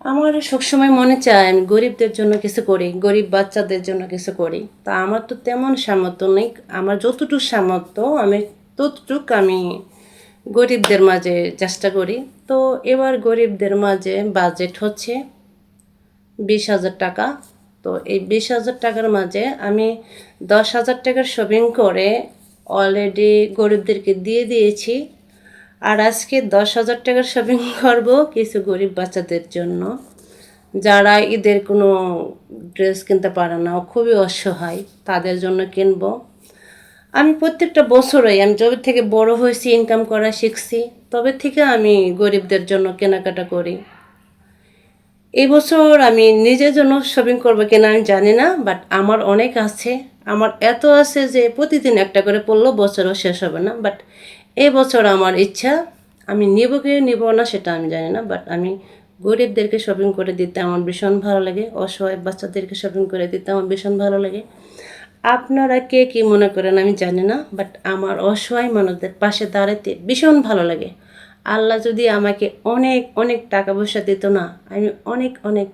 আমার সবসময় মনে চায় আমি গরিবদের জন্য কিছু করি, গরিব বাচ্চাদের জন্য কিছু করি। তা আমার তো তেমন সামর্থ্য নেই। আমার যতটুকু সামর্থ্য আমি ততটুক আমি গরিবদের মাঝে চেষ্টা করি। তো এবার গরিবদের মাঝে বাজেট হচ্ছে 20,000 টাকা। তো এই 20,000 টাকার মাঝে আমি 10,000 টাকার শপিং করে অলরেডি গরিবদেরকে দিয়ে দিয়েছি। আর আজকে 10,000 টাকার শপিং করব কিছু গরিব বাচ্চাদের জন্য, যারা ঈদের কোনো ড্রেস কিনতে পারে না, খুবই অসহায়, তাদের জন্য কিনবো। আমি প্রত্যেকটা বছরই আমি যবে থেকে বড় হয়েছি, ইনকাম করা শিখছি, তবে থেকে আমি গরিবদের জন্য কেনাকাটা করি। এই বছর আমি নিজের জন্য শপিং করবো কিনা আমি জানি না, বাট আমার অনেক আছে। আমার এত আছে যে প্রতিদিন একটা করে পড়লেও বছরও শেষ হবে না। বাট এই বছর আমার ইচ্ছা, আমি নেব কি নেব না সেটা আমি জানি না, বাট আমি গরিবদেরকে শপিং করে দিতে আমার ভীষণ ভালো লাগে, অসহায় বাচ্চাদেরকে শপিং করে দিতে আমার ভীষণ ভালো লাগে। আপনারা কে কী মনে করেন আমি জানি না, বাট আমার অসহায় মানুষদের পাশে দাঁড়াতে ভীষণ ভালো লাগে। আল্লাহ যদি আমাকে অনেক অনেক টাকা পয়সা দিত না, আমি অনেক অনেক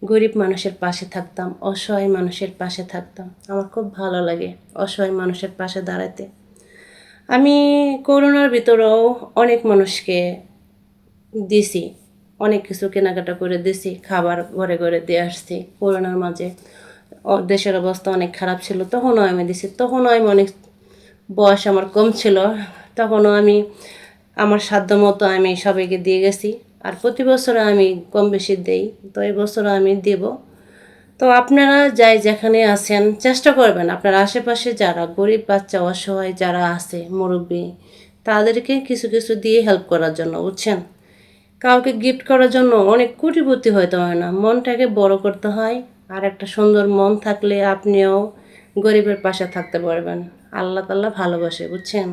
গরিব মানুষের পাশে থাকতাম, অসহায় মানুষের পাশে থাকতাম। আমার খুব ভালো লাগে অসহায় মানুষের পাশে দাঁড়াতে। আমি করোনার ভিতরেও অনেক মানুষকে দিছি, অনেক কিছু কেনাকাটা করে দিছি, খাবার ঘরে ঘরে দিয়ে আসছি। করোনার মাঝে দেশের অবস্থা অনেক খারাপ ছিল, তখনও আমি দিছি। তখনও আমি অনেক, বয়স আমার কম ছিল, তখনও আমি আমার সাধ্য মতো আমি সবাইকে দিয়ে গেছি। আর প্রতি বছর আমি কম বেশি দেই, তো এই বছরও আমি দেব। তো আপনারা যাই যেখানে আছেন চেষ্টা করবেন আপনার আশেপাশে যারা গরিব বাচ্চা অসহায় যারা আছে, মুরব্বী, তাদেরকে কিছু কিছু দিয়ে হেল্প করার জন্য, বুঝছেন। কাউকে গিফট করার জন্য অনেক কোটিপতি হইতে হয় না, মনটাকে বড় করতে হয়। আর একটা সুন্দর মন থাকলে আপনিও গরিবের পাশে থাকতে পারবেন। আল্লাহ তাআলা ভালোবাসে, বুঝছেন।